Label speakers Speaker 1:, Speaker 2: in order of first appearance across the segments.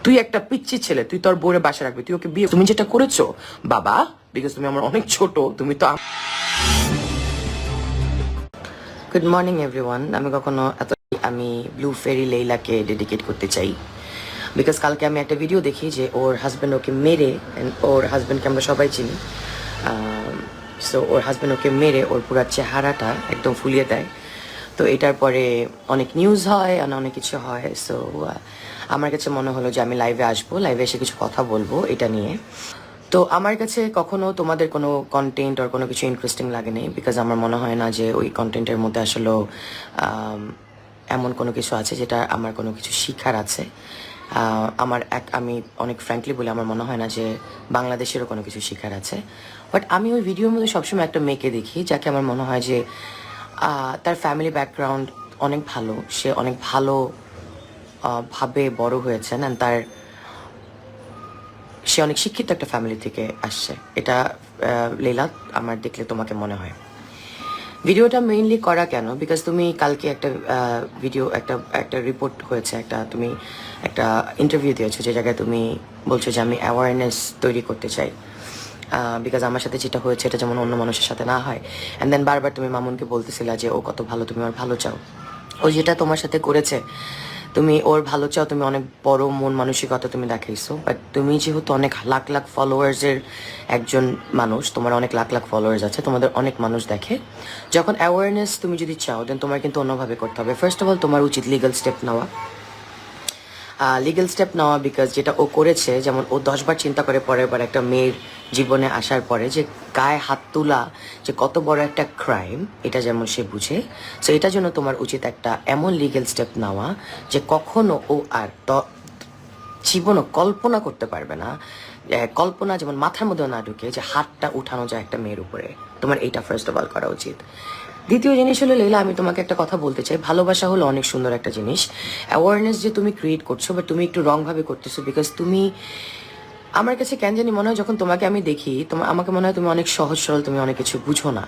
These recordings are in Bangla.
Speaker 1: তুই একটা পিচ্ছি ছেলে, তুই তোর বউরে বাসা রাখবি, তুই ওকে বিয়ে, তুমি যেটা করেছো বাবা, বিকজ তুমি আমার অনেক ছোট, তুমি তো। Good morning everyone. আমি ব্লু ফেরি লেইলাকে ডেডিকেট করতে চাই, বিকজ কালকে আমি একটা ভিডিও দেখি যে ওর হাজব্যান্ড ওকে মেরে, ওর হাজব্যান্ডকে আমরা সবাই চিনি, সো ওর হাজব্যান্ড ওকে মেরে ওর পুরো চেহারাটা একদম ফুলিয়ে দেয়। তো এটার পরে অনেক নিউজ হয় আর অনেক কিছু হয়। সো আমার কাছে মনে হলো যে আমি লাইভে আসবো, লাইভে এসে কিছু কথা বলবো এটা নিয়ে। তো আমার কাছে কখনো তোমাদের কোনো কন্টেন্ট আর কোনো কিছু ইন্টারেস্টিং লাগেনি, বিকজ আমার মনে হয় না যে ওই কন্টেন্টের মধ্যে আসলে এমন কোনো কিছু আছে যেটা আমার কোনো কিছু শিখার আছে। আমি অনেক ফ্র্যাঙ্কলি বলি, আমার মনে হয় না যে বাংলাদেশেরও কোনো কিছু শিখার আছে। বাট আমি ওই ভিডিওর মধ্যে সবসময় একটা মেয়েকে দেখি যাকে আমার মনে হয় যে তার ফ্যামিলি ব্যাকগ্রাউন্ড অনেক ভালো, সে অনেক ভালো ভাবে বড় হয়েছেন, অ্যান্ড সে অনেক শিক্ষিত একটা ফ্যামিলি থেকে আসছে। এটা লীলা আমার দেখলে তোমাকে মনে হয়। ভিডিওটা মেইনলি করা কেন, বিকজ তুমি কালকে একটা ভিডিও একটা রিপোর্ট হয়েছে, তুমি একটা ইন্টারভিউ দিয়েছো যে জায়গায় তুমি বলছো যে আমি অ্যাওয়ারনেস তৈরি করতে চাই, বিকজ আমার সাথে যেটা হয়েছে এটা যেমন অন্য মানুষের সাথে না হয়। অ্যান্ড দেন বারবার তুমি মামুনকে বলতেছিলা যে ও কত ভালো, তুমি ওর ভালো চাও। ও যেটা তোমার সাথে করেছে, তুমি ওর ভালো চাও, তুমি অনেক বড় মন মানসিকতা তুমি দেখাইছো। বাট তুমি যেহেতু অনেক লাখ লাখ ফলোয়ার্সের একজন মানুষ, তোমার অনেক লাখ লাখ ফলোয়ার্স আছে, তোমাদের অনেক মানুষ দেখে, যখন অ্যাওয়ারনেস তুমি যদি চাও দেন তোমার কিন্তু অন্যভাবে করতে হবে। ফার্স্ট অফ অল তোমার উচিত লিগাল স্টেপ নেওয়া, বিকজ যেটা ও করেছে, যেমন ও 10 বার চিন্তা করে পরের বার একটা মেয়ের জীবনে আসার পরে যে গায়ে হাত তোলা যে কত বড় একটা ক্রাইম, এটা যেমন সে বুঝে। সো এটার জন্য তোমার উচিত একটা এমন লিগ্যাল স্টেপ নেওয়া যে কখনো ও আর জীবনও কল্পনা করতে পারবে না, কল্পনা যেমন মাথার মধ্যে না ঢুকে যে হাতটা উঠানো যায় একটা মেয়ের উপরে। তোমার এইটা ফার্স্ট অফ অল করা উচিত। দ্বিতীয় জিনিস হলো লীলা, আমি তোমাকে একটা কথা বলতে চাই, ভালোবাসা হলো অনেক সুন্দর একটা জিনিস। অ্যাওয়ারনেস যে তুমি ক্রিয়েট করছো, বাট তুমি একটু রংভাবে করতেছো, বিকজ তুমি, আমার কাছে কেন জানি মনে হয় যখন তোমাকে আমি দেখি, আমাকে মনে হয় তুমি অনেক সহজ সরল, তুমি অনেক কিছু বুঝো না।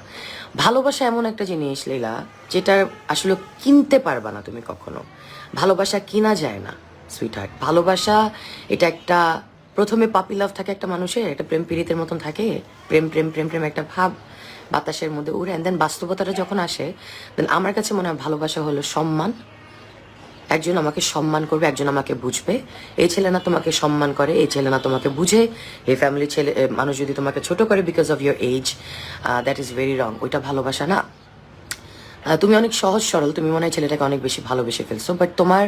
Speaker 1: ভালোবাসা এমন একটা জিনিস লীলা, যেটা আসলে কিনতে পারবা না তুমি কখনো। ভালোবাসা কিনা যায় না সুইটহার্ট। ভালোবাসা এটা একটা, প্রথমে পাপি লাভ থাকে একটা মানুষের, একটা প্রেম পীড়িতের মতন থাকে, প্রেম প্রেম প্রেম প্রেম একটা ভাব বাতাসের মধ্যে উড়ে, অ্যান্ড দেন বাস্তবতাটা যখন আসে, দেন আমার কাছে মনে হয় ভালোবাসা হলো সম্মান। একজন আমাকে সম্মান করবে, একজন আমাকে বুঝবে। এই ছেলে না তোমাকে সম্মান করে, এই ছেলে না তোমাকে বুঝে, এই ফ্যামিলি ছেলে মানুষ যদি তোমাকে ছোট করে because of your age, that is very wrong. ওইটা ভালোবাসা না। তুমি অনেক সহজ সরল, তুমি মনে হয় ছেলেটাকে অনেক বেশি ভালোবেসে ফেলছো, বাট তোমার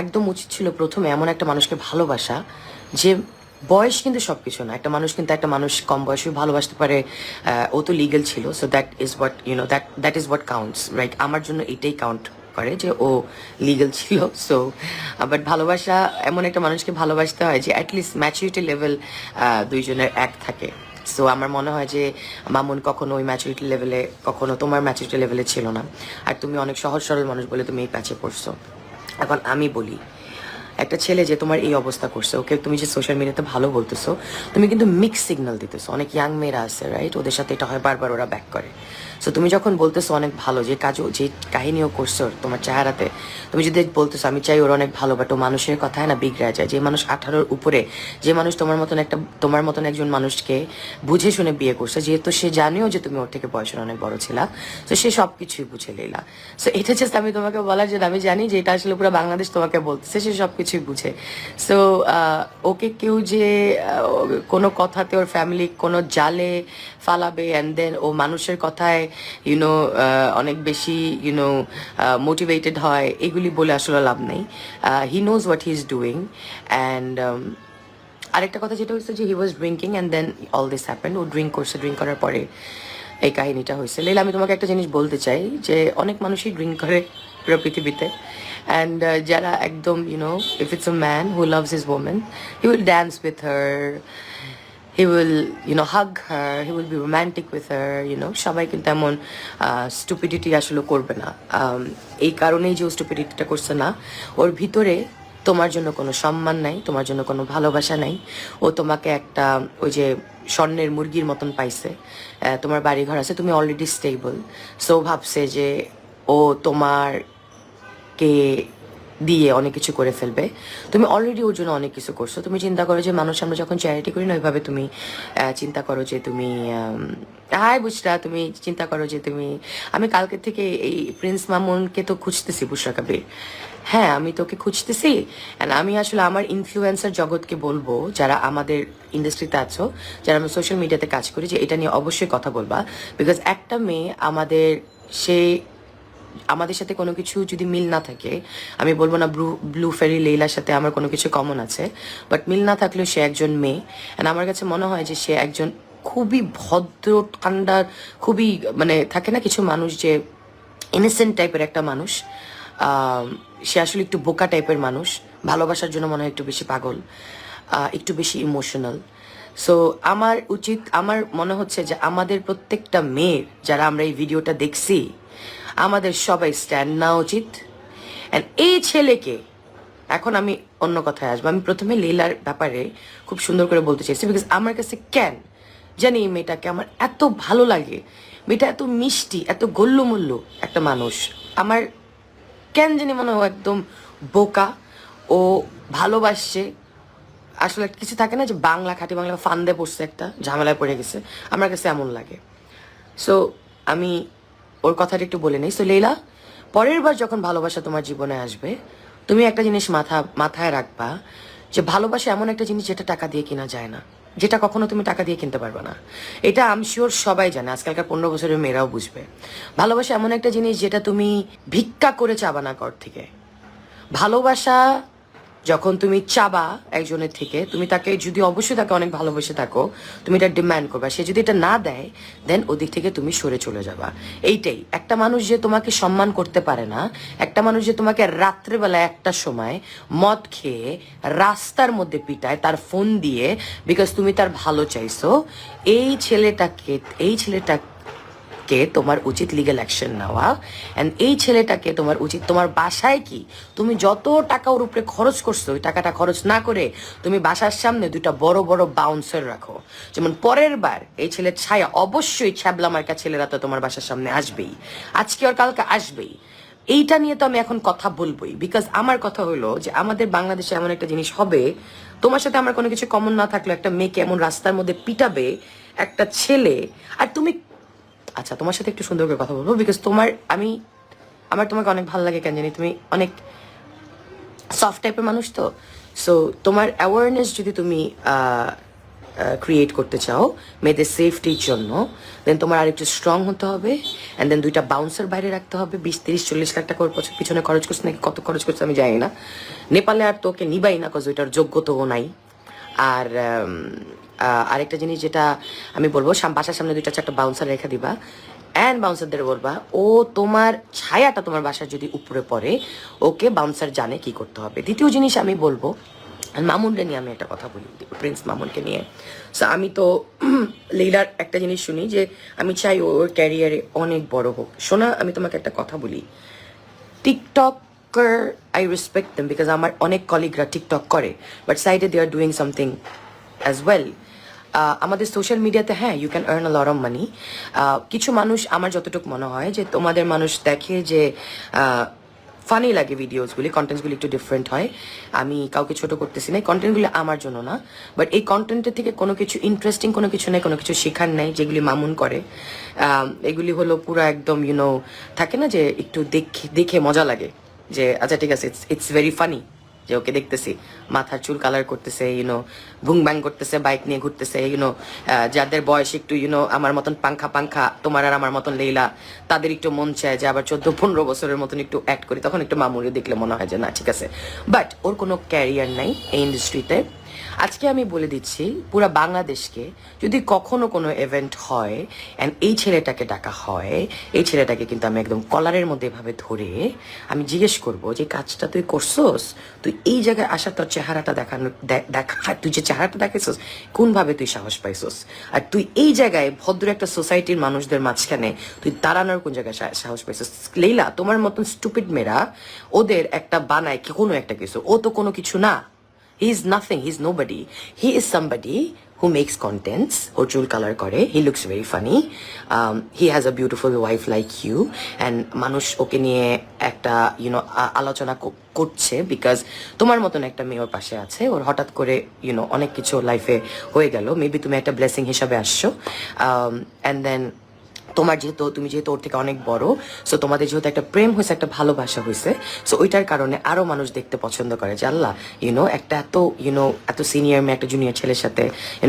Speaker 1: একদম উচিত ছিল প্রথমে এমন একটা মানুষকে ভালোবাসা যে, বয়স কিন্তু সবকিছু না। একটা মানুষ কম বয়সে ভালোবাসতে পারে, ও তো লিগেল ছিল। So that is what that is what counts, right? আমার জন্য এটাই কাউন্ট করে যে ও লিগেল ছিল। সো বাট ভালোবাসা, এমন একটা মানুষকে ভালোবাসতে হয় যে অ্যাটলিস্ট ম্যাচুরিটি লেভেল দুইজনের এক থাকে। সো আমার মনে হয় যে মামুন কখনো ওই ম্যাচুরিটি লেভেলে, কখনো তোমার ম্যাচুরিটি লেভেলে ছিল না। আর তুমি অনেক সহজ সরল মানুষ বলে তুমি এই প্যাচে পড়ছো। এখন আমি বলি, একটা ছেলে যে তোমার এই অবস্থা করছে, ওকে তুমি যে সোশ্যাল মিডিয়াতে ভালো বলতেছো, তুমি কিন্তু মিক্স সিগন্যাল দিতেছো। অনেক ইয়াং মেয়েরা আছে, রাইট? ওদের সাথে এটা হয়, বারবার ওরা ব্যাক করে। সো তুমি যখন বলতেছো অনেক ভালো, যে কাহিনীও করছো তোমার চেহারাতে, তুমি যদি বলতেছো আমি চাই ওর অনেক ভালো, বাট ও মানুষের কথায় না বিগড়ে যায়। যে মানুষ 18-র উপরে, যে মানুষ তোমার মতন একজন মানুষকে বুঝে শুনে বিয়ে করছে, যেহেতু সে জানেও যে তুমি ওর থেকে বয়সের অনেক বড় ছিলা, তো সে সব কিছুই বুঝে লীলা। সো এটা জাস্ট আমি তোমাকে বলার জন্য, আমি জানি যে এটা আসলে পুরো বাংলাদেশ তোমাকে বলতেছে, সে সব কিছুই বুঝে। সো ওকে কেউ যে কোনো কথাতে ওর ফ্যামিলি কোনো জালে ফালাবে, অ্যান্ড দেন ও মানুষের কথায় অনেক বেশি মোটিভেটেড হয়, এগুলি বলে আসলে লাভ নেই। He knows what he is doing. And আরেকটা কথা যেটা হচ্ছে যে he was drinking, and then all this happened. ও ড্রিঙ্ক করার পরে এই কাহিনীটা হয়েছে। লীলা, আমি তোমাকে একটা জিনিস বলতে চাই যে অনেক মানুষই ড্রিঙ্ক করে পুরো পৃথিবীতে, অ্যান্ড যারা একদম if it's a man who loves his women, he will dance with her, he will hug her, he will be romantic with her, সবাই কিন্তু এমন স্টুপিডিটি আসলে করবে না। এই কারণেই যে ও স্টুপিডিটিটা করছে না, ওর ভিতরে তোমার জন্য কোনো সম্মান নাই, তোমার জন্য কোনো ভালোবাসা নাই। ও তোমাকে একটা ওই যে স্বর্ণের মুরগির মতন পাইছে, তোমার বাড়ি ঘর আছে, তুমি অলরেডি স্টেবল। সো ভাবছে যে ও তোমার কে দিয়ে অনেক কিছু করে ফেলবে। তুমি অলরেডি ওর জন্য অনেক কিছু করছো। তুমি চিন্তা করো যে মানুষ আমরা যখন চ্যারিটি করি না, ওইভাবে তুমি চিন্তা করো যে তুমি হাই বুসরা, তুমি চিন্তা করো যে তুমি, আমি কালকে থেকে এই প্রিন্স মামুনকে তো খুঁজতেছি, বুসরা কবির। হ্যাঁ, আমি তোকে খুঁজতেছি। অ্যান্ড আমি আসলে আমার ইনফ্লুয়েন্সার জগৎকে বলবো, যারা আমাদের ইন্ডাস্ট্রিতে আছো, যারা আমরা সোশ্যাল মিডিয়াতে কাজ করি, যে এটা নিয়ে অবশ্যই কথা বলবা। বিকজ একটা মেয়ে সে আমাদের সাথে কোনো কিছু যদি মিল না থাকে, আমি বলবো না ব্লু ফেরি লেইলার সাথে আমার কোনো কিছু কমন আছে, বাট মিল না থাকলেও সে একজন মেয়ে। অ্যান্ড আমার কাছে মনে হয় যে সে একজন খুবই ভদ্র ঠান্ডার, খুবই মানে থাকে না কিছু মানুষ যে ইনোসেন্ট টাইপের একটা মানুষ, সে আসলে একটু বোকা টাইপের মানুষ, ভালোবাসার জন্য মনে হয় একটু বেশি পাগল, একটু বেশি ইমোশনাল। সো আমার মনে হচ্ছে যে আমাদের প্রত্যেকটা মেয়ের, যারা আমরা এই ভিডিওটা দেখছি, আমাদের সবাই স্ট্যান্ড নেওয়া উচিত। অ্যান্ড এই ছেলেকে, এখন আমি অন্য কথায় আসবো, আমি প্রথমে লীলার ব্যাপারে খুব সুন্দর করে বলতে চাইছি, বিকজ আমার কাছে কেন জানি এই মেয়েটাকে আমার এত ভালো লাগে। মেয়েটা এত মিষ্টি, এত গল্লুমল্লু একটা মানুষ। আমার কেন জানি মনে হয় একদম বোকা, ও ভালোবাসছে। আসলে কিছু থাকে না যে বাংলা, খাঁটি বাংলা ফান্দে পড়ছে, একটা ঝামেলায় পড়ে গেছে, আমার কাছে এমন লাগে। সো আমি ওর কথাটা একটু বলে নেই। সো লীলা, পরের বার যখন ভালোবাসা তোমার জীবনে আসবে, তুমি একটা জিনিস মাথায় রাখবা, যে ভালোবাসা এমন একটা জিনিস যেটা টাকা দিয়ে কিনা যায় না, যেটা কখনো তুমি টাকা দিয়ে কিনতে পারবে না। এটা আমি শিওর সবাই জানে, আজকালকার 15 বছরের মেয়েরাও বুঝবে। ভালোবাসা এমন একটা জিনিস যেটা তুমি ভিক্ষা করে চাবা না ঘর থেকে। ভালোবাসা যখন তুমি চাবা একজনের থেকে, তুমি তাকে যদি অবশ্যই তাকে অনেক ভালোবেসে থাকো, তুমি এটা ডিম্যান্ড করবা। সে যদি এটা না দেয়, দেন ওদিক থেকে তুমি সরে চলে যাবা। এইটাই একটা মানুষ যে তোমাকে সম্মান করতে পারে না, একটা মানুষ যে তোমাকে রাত্রেবেলা একটা সময় মদ খেয়ে রাস্তার মধ্যে পিটায় তার ফোন দিয়ে, বিকজ তুমি তার ভালো চাইছো, এই ছেলেটাকে তোমার উচিত লিগ্যাল অ্যাকশন নেওয়া। অ্যান্ড এই ছেলেটাকে তোমার উচিত, তোমার বাসায় কি তুমি যত টাকা ওর উপরে খরচ করছো, ওই টাকাটা খরচ না করে তুমি বাসার সামনে দুইটা বড় বড় বাউন্সার রাখো। যেমন পরের বার এই ছেলের ছায়া অবশ্যই ছ্যাবলা মার্কা ছেলেরা তো তোমার বাসার সামনে আসবেই, আজকে আর কালকে আসবেই। এইটা নিয়ে তো আমি এখন কথা বলবোই, বিকজ আমার কথা হলো যে আমাদের বাংলাদেশে এমন একটা জিনিস হবে, তোমার সাথে আমার কোনো কিছু কমন না থাকলে একটা মেয়েকে এমন রাস্তার মধ্যে পিটাবে একটা ছেলে। আর তুমি, আচ্ছা তোমার সাথে একটু সুন্দর করে কথা বলবো, বিকজ আমার তোমাকে অনেক ভালো লাগে কেন জানি, তুমি অনেক সফট টাইপের মানুষ তো। সো তোমার অ্যাওয়ারনেস যদি তুমি ক্রিয়েট করতে চাও মেয়েদের সেফটির জন্য, দেন তোমার আরেকটু স্ট্রং হতে হবে। অ্যান্ড দেন দুইটা বাউন্সার বাইরে রাখতে হবে। 20, 30, 40 লাখ টাকা পিছনে খরচ করছে নাকি কত খরচ করছে আমি জানি না। নেপালে আর তোকে নিবাই না, কজ ওইটার যোগ্যতাও নাই। আর আরেকটা জিনিস যেটা আমি বলবো, বাসার সামনে 2-4টা বাউন্সার রেখে দিবা। অ্যান্ড বাউন্সারদের বলবা, ও তোমার ছায়াটা তোমার বাসার যদি উপরে পড়ে, ওকে বাউন্সার জানে কি করতে হবে। দ্বিতীয় জিনিস আমি বলবো, মামুনকে নিয়ে আমি একটা কথা বলি, প্রিন্স মামুনকে নিয়ে। সো আমি তো লীলার একটা জিনিস শুনি যে আমি চাই ওর ক্যারিয়ারে অনেক বড় হোক। শোনা, আমি তোমাকে একটা কথা বলি, TikToker I respect them, because আমার অনেক কলিগরা টিকটক করে, বাট সাইডে they are doing something as well. আমাদের সোশ্যাল মিডিয়াতে হ্যাঁ you can earn a lot of money. কিছু মানুষ, আমার যতটুকু মনে হয় যে তোমাদের মানুষ দেখে যে ফানি লাগে ভিডিওসগুলি, কন্টেন্টসগুলি একটু ডিফারেন্ট হয়। আমি কাউকে ছোট করতেছি না, এই কন্টেন্টগুলি আমার জন্য না, বাট এই কন্টেন্টের থেকে কোনো কিছু ইন্টারেস্টিং কোনো কিছু নেই, কোনো কিছু শেখার নেই যেগুলি মামুন করে। এগুলি হলো পুরো একদম থাকে না যে একটু দেখে মজা লাগে, যে আচ্ছা ঠিক আছে, ইটস ভেরি ফানি, যে ওকে দেখতেছি মাথার চুল কালার করতেছে, ভুং ব্যাং করতেছে, বাইক নিয়ে ঘুরতেছে, যাদের বয়স একটু আমার মতন পাংখা তোমার আর আমার মতন লীলা, তাদের একটু মন চায় যে আবার 14-15 বছরের মতন একটু অ্যাক্ট করি, তখন একটু মামুরে দেখলে মনে হয় যে না ঠিক আছে। বাট ওর কোনো ক্যারিয়ার নাই এই ইন্ডাস্ট্রিতে। আজকে আমি বলে দিচ্ছি পুরা বাংলাদেশকে, যদি কখনো কোনো ইভেন্ট হয় অ্যান্ড এই ছেলেটাকে ডাকা হয়, এই ছেলেটাকে কিন্তু আমি একদম কলারের মধ্যে এভাবে ধরে আমি জিজ্ঞেস করব যে কাজটা তুই করছোস, তুই এই জায়গায় আসা তোর চেহারাটা তুই যে চেহারাটা দেখাইছোস, কোনভাবে তুই সাহস পাইছোস? আর তুই এই জায়গায় ভদ্র একটা সোসাইটির মানুষদের মাঝখানে তুই দাঁড়ানোর কোন জায়গায় সাহস পাইছোস? লীলা, তোমার মতন স্টুপিড মেয়েরা ওদের একটা বানায় কি কোনো একটা কিছু, ও তো কোনো কিছু না। He is nothing, he is nobody, he is somebody who makes contents, or chul color kore, he looks very funny, he has a beautiful wife like you, and manush oke niye ekta alochona korche because tomar moton ekta meye or pashe ache, or hotat kore onek kichu life e hoye gelo, maybe tumi ekta blessing hishabe ascho, and then তোমার যেহেতু তুমি যেহেতু ওর থেকে অনেক বড়, সো তোমাদের যেহেতু একটা প্রেম হয়েছে, একটা ভালোবাসা হয়েছে, সো ওইটার কারণে আরো মানুষ দেখতে পছন্দ করে যে আল্লাহ একটা এত সিনিয়র মেয়ে একটা জুনিয়র ছেলের সাথে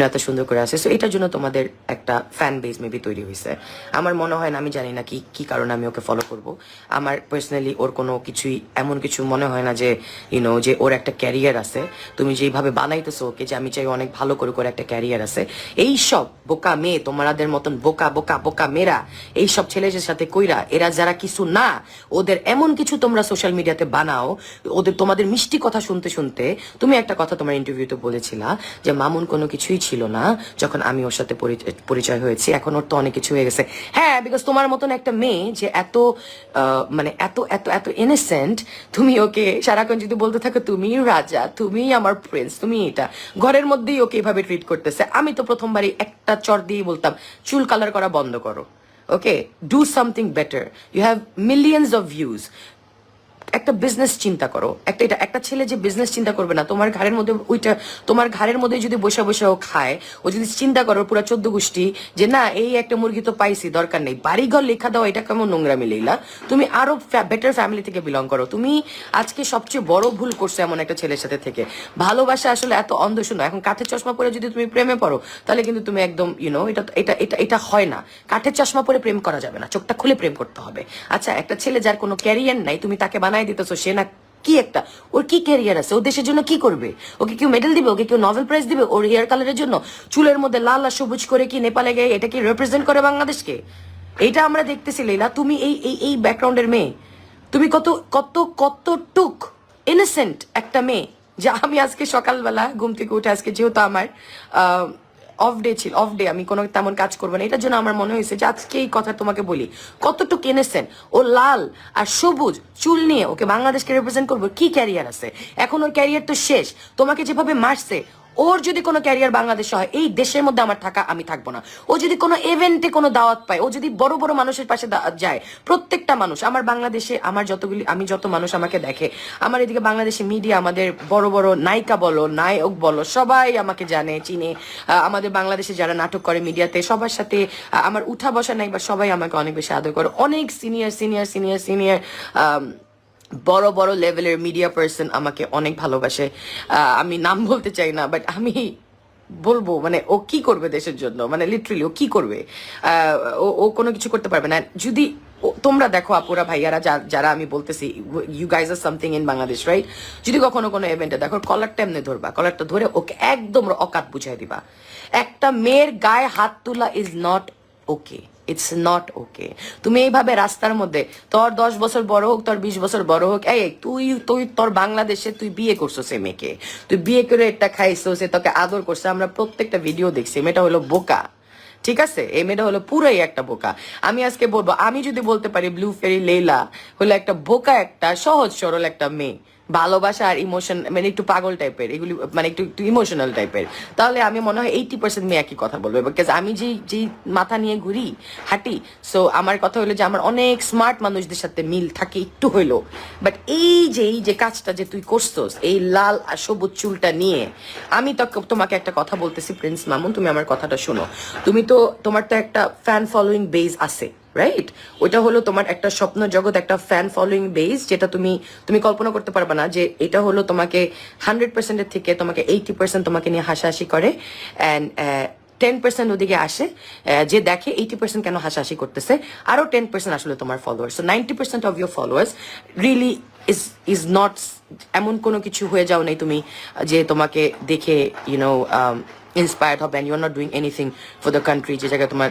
Speaker 1: এত সুন্দর করে আসে। সো এটার জন্য তোমাদের একটা ফ্যান বেস মেবি তৈরি হয়েছে। আমার মনে হয় না, আমি জানি না কি কারণে আমি ওকে ফলো করব। আমার পার্সোনালি ওর কোনো কিছুই এমন কিছু মনে হয় না যে যে ওর একটা ক্যারিয়ার আছে। তুমি যেইভাবে বানাইতেছো ওকে, যে আমি চাই অনেক ভালো করে একটা ক্যারিয়ার আছে, এইসব বোকা মেয়ে, তোমাদের মতন বোকা বোকা বোকা মেয়েরা এইসব ছেলেদের সাথে কইরা, এরা যারা কিছু না, ওদের এমন কিছু তোমরা সোশ্যাল মিডিয়াতে বানাও, তোমাদের মিষ্টি কথা শুনতে শুনতে। তুমি একটা কথা তোমার ইন্টারভিউতে বলেছিলা যে মামুন কোনো কিছুই ছিল না যখন আমি ওর সাথে পরিচয় হয়েছি, এখন ওর তো অনেক কিছু হয়ে গেছে। হ্যাঁ, বিকজ তোমার মতন একটা মেয়ে যে এত এত এত এত ইনোসেন্ট, তুমি ওকে সারাক্ষণ যদি বলতে থাকো তুমি রাজা, তুমি আমার প্রিন্স, তুমি এটা, ঘরের মধ্যেই ওকে এভাবে ট্রিট করতেছে। আমি তো প্রথমবারই একটা চর দিয়ে বলতাম চুল কালার করা বন্ধ করো, okay, do something better, you have millions of views. একটা বিজনেস চিন্তা করো। একটা ছেলে যে বিজনেস চিন্তা করবে না, তোমার ঘরের মধ্যে তোমার ঘরের মধ্যে যদি বসে বসে ও খায়, ও যদি চিন্তা করো পুরো 14 গোষ্ঠী যে না এই একটা মুরগি তো পাইছি, দরকার নেই, বাড়িঘর লেখা দাও, এটা কেমন নোংরামি লাইলা। তুমি আরো বেটার ফ্যামিলি থেকে বিলং করো। তুমি আজকে সবচেয়ে বড় ভুল করছো এমন একটা ছেলের সাথে থেকে। ভালোবাসা আসলে এত অন্ধ শোনো। এখন কাঠের চশমা পরে যদি তুমি প্রেমে পড়ো, তাহলে কিন্তু তুমি একদম এটা হয় না। কাঠের চশমা পরে প্রেম করা যাবে না, চোখটা খুলে প্রেম করতে হবে। আচ্ছা, একটা ছেলে যার কোনো ক্যারিয়ার নাই, তুমি তাকে বানাই দিতেছো, সে না কি একটা, ওর কি ক্যারিয়ার আছে, ও দেশের জন্য কি করবে? ওকে কেউ মেডেল দিবে? ওকে কেউ নোবেল প্রাইজ দিবে ওর হেয়ার কালারের জন্য? চুলের মধ্যে লাল আর সবুজ করে কি নেপালে গিয়ে এটা কি রিপ্রেজেন্ট করে বাংলাদেশকে? এইটা আমরা দেখতেছি লাইলা। তুমি এই ব্যাকগ্রাউন্ডের মেয়ে, তুমি কতটুক ইনোসেন্ট একটা মেয়ে। যে আমি আজকে সকালবেলা ঘুম থেকে উঠে, আজকে যেহেতু আমার অফ ডে, আমি কোনো তেমন কাজ করবো না, এটার জন্য আমার মনে হয়েছে যে আজকে এই কথা তোমাকে বলি। কতটুকু এনেছেন ও লাল আর সবুজ চুল নিয়ে ওকে বাংলাদেশকে রিপ্রেজেন্ট করবো? কি ক্যারিয়ার আছে? এখন ওর ক্যারিয়ার তো শেষ। তোমাকে যেভাবে মারছে, ওর যদি কোনো ক্যারিয়ার বাংলাদেশে হয়, এই দেশের মধ্যে আমার থাকা, আমি থাকবো না। ও যদি কোনো ইভেন্টে কোনো দাওয়াত পায়, ও যদি বড় বড় মানুষের পাশে যায়, প্রত্যেকটা মানুষ আমার বাংলাদেশে, আমি যত মানুষ আমাকে দেখে, আমার এদিকে বাংলাদেশে মিডিয়া, আমাদের বড় বড় নায়িকা বলো, নায়ক বলো, সবাই আমাকে জানে, চিনে। আমাদের বাংলাদেশে যারা নাটক করে মিডিয়াতে, সবার সাথে আমার উঠা বসা নাই, বা সবাই আমাকে অনেক বেশি আদর করে। অনেক সিনিয়র বড় বড় লেভেলের মিডিয়া পার্সন আমাকে অনেক ভালোবাসে। আমি নাম বলতে চাই না, বাট আমি বলবো ও কি করবে দেশের জন্য, লিটারালি ও কি করবে? ও কোনো কিছু করতে পারবে না। যদি তোমরা দেখো আপুরা ভাইয়ারা যারা আমি বলতেছি, you guys are something in Bangladesh, right? যদি কখনো কোনো ইভেন্টে দেখো, কলারটা এমনি ধরবা, কলারটা ধরে ওকে একদম অকাত বুঝাই দিবা। একটা মেয়ের গায়ে হাত তোলা is not okay, it's not okay. তুমি এইভাবে রাস্তার মধ্যে, তোর 10 বছর বড় হোক, তোর 20 বছর বড় হোক, তুই তোর বাংলাদেশে তুই বিয়ে করছো সে মেয়েকে, তুই বিয়ে করে একটা খাইছো, সে তোকে আদর করছে, আমরা প্রত্যেকটা ভিডিও দেখছি। মেয়েটা হলো বোকা, ঠিক আছে? এই মেয়েটা হলো পুরাই একটা বোকা। আমি আজকে বলবো, আমি যদি বলতে পারি ব্লু ফেরি লেইলা হলো একটা বোকা, একটা সহজ সরল একটা মেয়ে, ভালোবাসা আর ইমোশন একটু পাগল টাইপের, এগুলি একটু ইমোশনাল টাইপের, তাহলে আমি মনে হয় 80% মেয়ে একই কথা বলবে। বিকজ আমি যেই মাথা নিয়ে ঘুরি হাঁটি, সো আমার কথা হলো যে আমার অনেক স্মার্ট মানুষদের সাথে মিল থাকে একটু হইলো। বাট এই যে কাজটা যে তুই করছোস, এই লাল আর সবুজ চুলটা নিয়ে, আমি তোমাকে একটা কথা বলতেছি প্রিন্স মামুন, তুমি আমার কথাটা শোনো। তোমার তো একটা ফ্যান ফলোয়িং বেজ আছে, রাইট? ওইটা হলো তোমার একটা স্বপ্ন জগৎ, একটা ফ্যান ফলোয়িং বেস, যেটা তুমি কল্পনা করতে পারবে না যে এটা হলো তোমাকে 100% এর থেকে তোমাকে 80% তোমাকে নিয়ে হাসাহাসি করে, অ্যান্ড 10% ওদিকে আসে যে দেখে 80% কেন হাসাহাসি করতেছে, আরো 10% আসলে তোমার followers. So 90% of your followers really is not, এমন কোনো কিছু হয়ে যাও নাই তুমি যে তোমাকে দেখে inspired হবে, and you're not doing anything for the country। যে জায়গায় তোমার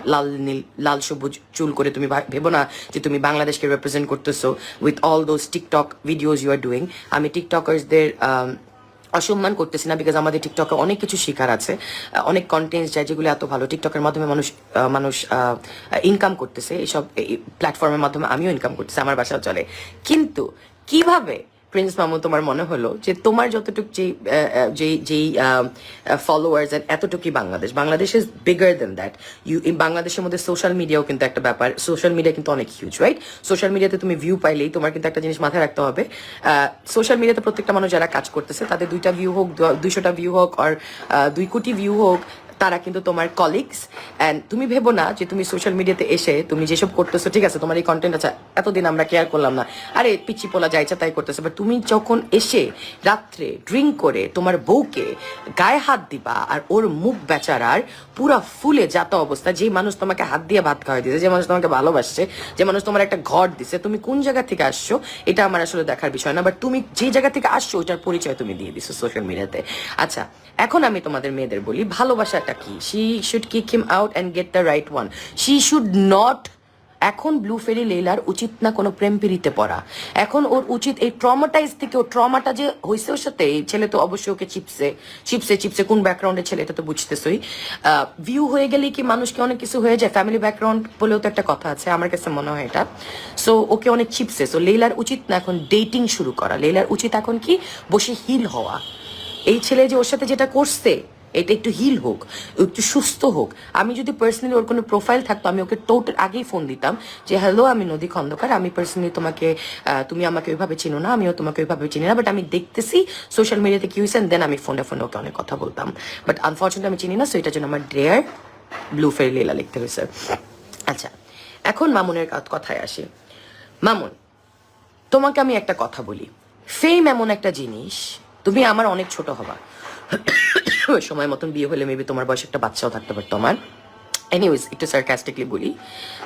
Speaker 1: লাল সবুজ চুল করে তুমি ভেবো না যে তুমি বাংলাদেশকে রিপ্রেজেন্ট করতেছো with all those TikTok videos you are doing. আমি টিকটকার্সদের অসম্মান করতেছি না, বিকজ আমাদের টিকটকে অনেক কিছু শেখার আছে, অনেক কন্টেন্ট যায় যেগুলো এত ভালো। টিকটকের মাধ্যমে মানুষ ইনকাম করতেছে, এইসব প্ল্যাটফর্মের মাধ্যমে আমিও ইনকাম করতেছি, আমার বাসাও চলে। কিন্তু কিভাবে প্রিন্স মামু তোমার মনে হলো যে তোমার যতটুকু যেই ফলোয়ার্স এন্ড এতটুকুই Bangladesh is bigger then that. বাংলাদেশের মধ্যে সোশ্যাল মিডিয়াও কিন্তু একটা ব্যাপার, সোশ্যাল মিডিয়া কিন্তু অনেক হিউজ, রাইট? সোশ্যাল মিডিয়াতে তুমি ভিউ পাইলেই তোমার কিন্তু একটা জিনিস মাথায় রাখতে হবে, সোশ্যাল মিডিয়াতে প্রত্যেকটা মানুষ যারা কাজ করতেছে তাদের 2টা ভিউ হোক, 200টা ভিউ হোক, আর 2 কোটি ভিউ হোক, তারা কিন্তু তোমার কলিগস। অ্যান্ড তুমি ভেবো না যে তুমি সোশ্যাল মিডিয়াতে এসে তুমি যেসব করতেছো, ঠিক আছে তোমার এই কন্টেন্ট আছে, এতদিন আমরা কেয়ার করলাম না, আরে পিচ্ছি পোলা যাইছে তাই করতেছে, বাট তুমি যখন এসে রাত্রে ড্রিঙ্ক করে তোমার বউকে গায়ে হাত দিবা আর ওর মুখ বেচারার পুরা ফুলে যাতা অবস্থা, যে মানুষ তোমাকে হাত দিয়ে ভাত খাওয়াই দিয়েছে, যে মানুষ তোমাকে ভালোবাসছে, যে মানুষ তোমার একটা ঘর দিছে, তুমি কোন জায়গা থেকে আসছো এটা আমার আসলে দেখার বিষয় না, বাট তুমি যে জায়গা থেকে আসছো ওটার পরিচয় তুমি দিয়ে দিছো সোশ্যাল মিডিয়াতে। আচ্ছা, এখন আমি তোমাদের মেয়েদের বলি, ভালোবাসাটা কি? She should kick him out and get the right one. She should not, এখন ব্লু ফেরি লেইলার উচিত না কোনো প্রেম পিড়িতে পড়া। এখন ওর উচিত এই ট্রমাটাইজ থেকে, ও ট্রমাটা যে হয়েছে ওর সাথে, এই ছেলে তো অবশ্যই ওকে চিপসে কোন ব্যাকগ্রাউন্ডের ছেলে এটা তো বুঝতেছই। ভিউ হয়ে গেলেই কি মানুষকে অনেক কিছু হয়ে যায়? ফ্যামিলি ব্যাকগ্রাউন্ড বলেও তো একটা কথা আছে, আমার কাছে মনে হয় এটা। সো ওকে অনেক চিপসে। সো লেইলার উচিত না এখন ডেটিং শুরু করা, লেইলার উচিত এখন কি বসে হিল হওয়া। এই ছেলে যে ওর সাথে যেটা করছে এটা একটু হিল হোক, একটু সুস্থ হোক। আমি যদি পার্সোনালি ওর কোনো প্রোফাইল থাকতো আমি ওকে টোটাল আগেই ফোন দিতাম যে হ্যালো, আমি নদী খন্দকার, আমি পার্সোনালি তোমাকে, তুমি আমাকে ওইভাবে চিনো না, আমিও তোমাকে ওইভাবে চিনি না, বাট আমি দেখতেছি সোশ্যাল মিডিয়াতে কি হয়েছে, দেন আমি ফোনে ওকে অনেক কথা বলতাম। বাট আনফর্চুনেটলি আমি চিনি না, সো এটার জন্য আমার ডেয়ার ব্লু ফেরি লেলা লিখতে হয়েছে। আচ্ছা, এখন মামুনের কথায় আসি। মামুন, তোমাকে আমি একটা কথা বলি, ফেম এমন একটা জিনিস, তুমি আমার অনেক ছোট হবা, সময় মতন বিয়ে হলে মেবি তোমার বয়সে একটা বাচ্চাও থাকতে পারতো আমার। এনিওয়েজ, একটু সার্কাস্টিকলি বলি,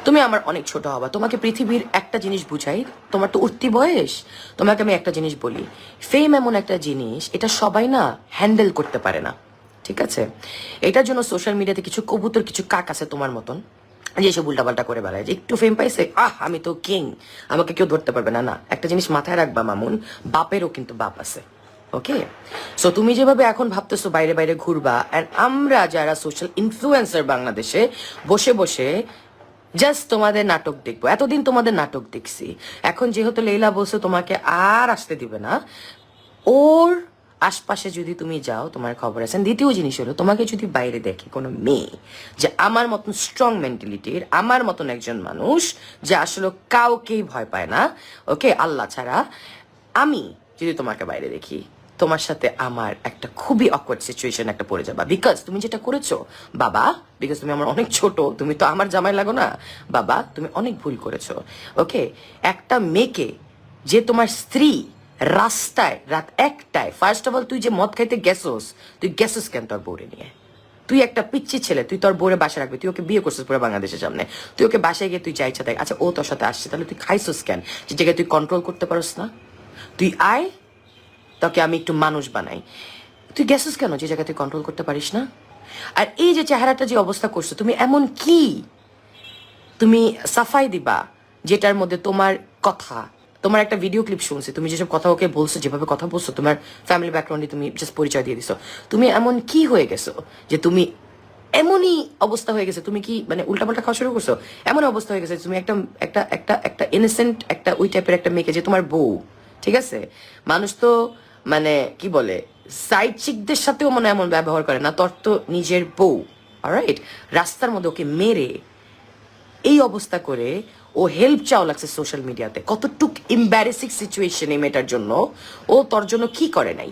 Speaker 1: তুমি আমার অনেক ছোট হবা, তোমাকে পৃথিবীর একটা জিনিস বুঝাই, তোমার তো উঠতি বয়স, তোমাকে আমি একটা জিনিস বলি, ফেম এমন একটা জিনিস এটা সবাই না হ্যান্ডেল করতে পারে না, ঠিক আছে? এটার জন্য সোশ্যাল মিডিয়াতে কিছু কবুতর, কিছু কাক আছে তোমার মতন, যেসব উল্টাপাল্টা করে বেড়ায়, যে একটু ফেম পাইছে, আমি তো কিং, আমাকে কেউ ধরতে পারবে না। না, একটা জিনিস মাথায় রাখবা মামুন, বাপেরও কিন্তু বাপ আছে, ওকে? সো তুমি যেভাবে এখন ভাবতেছো বাইরে বাইরে ঘুরবা, অ্যান্ড আমরা যারা সোশ্যাল ইনফ্লুয়েন্সার বাংলাদেশে বসে বসে জাস্ট তোমাদের নাটক দেখবো, এতদিন তোমাদের নাটক দেখছি, এখন যেহেতু লেইলা বলছো তোমাকে আর আসতে দিবে না, ওর আশপাশে যদি তুমি যাও তোমার খবর আছে। দ্বিতীয় জিনিস হলো, তোমাকে যদি বাইরে দেখে কোনো মেয়ে যে আমার মতন স্ট্রং মেন্টালিটির, আমার মতন একজন মানুষ যে আসলে কাউকেই ভয় পায় না, ওকে, আল্লাহ ছাড়া, আমি যদি তোমাকে বাইরে দেখি, তোমার সাথে আমার একটা খুবই অকওয়ার্ড সিচুয়েশন একটা পড়ে যাবা, বিকজ তুমি যেটা করেছো বাবা, বিকজ তুমি আমার অনেক ছোট, তুমি তো আমার জামাই লাগো না বাবা, তুমি অনেক ভুল করেছো, ওকে? একটা মেয়েকে, যে তোমার স্ত্রী, রাস্তায় রাত 1টায়, ফার্স্ট অফ অল তুই যে মদ খাইতে গেছোস, তুই গেছোস কেন তোর বউরে নিয়ে? তুই একটা পিচ্ছি ছেলে, তুই তোর বউরে বাসায় রাখবি, তুই ওকে বিয়ে করছিস পুরো বাংলাদেশের সামনে, তুই ওকে বাসায় গিয়ে তুই যা ইচ্ছা তাই, আচ্ছা ও তোর সাথে আসছে, তাহলে তুই খাইছোস কেন? যে জায়গায় তুই কন্ট্রোল করতে পারস না, তুই আয়, তোকে আমি একটু মানুষ বানাই, তুই গেছিস কেন যে জায়গায় তুই কন্ট্রোল করতে পারিস না? আর এই যে চেহারাটা যে অবস্থা করছো, তুমি এমন কি তুমি সাফাই দিবা যেটার মধ্যে তোমার কথা, তোমার একটা ভিডিও ক্লিপ শুনছি, তুমি যেসব কথা ওকে বলছো, যেভাবে কথা বলছো, তোমার ফ্যামিলি ব্যাকগ্রাউন্ডে তুমি জাস্ট পরিচয় দিয়ে দিছো, তুমি এমন কি হয়ে গেছো যে তুমি এমনই অবস্থা হয়ে গেছে, তুমি কি মানে উল্টাপাল্টা খাওয়া শুরু করছো? এমন অবস্থা হয়ে গেছে তুমি একটা একটা একটা একটা ইনোসেন্ট একটা ওই টাইপের একটা মেয়েকে, যে তোমার বউ, ঠিক আছে? মানুষ তো মানে কি বলে, সাইড চিকদের সাথেও মানে এমন ব্যবহার করে না, তোর তো নিজের বউ, অলরাইট? রাস্তার মধ্যে ওকে মেরে এই অবস্থা করে ও হেল্প চাও লাগছে সোশ্যাল মিডিয়াতে, কতটুক এম্বারেসিং সিচুয়েশন এই মেয়েটার জন্য, ও তোর জন্য কি করে নাই?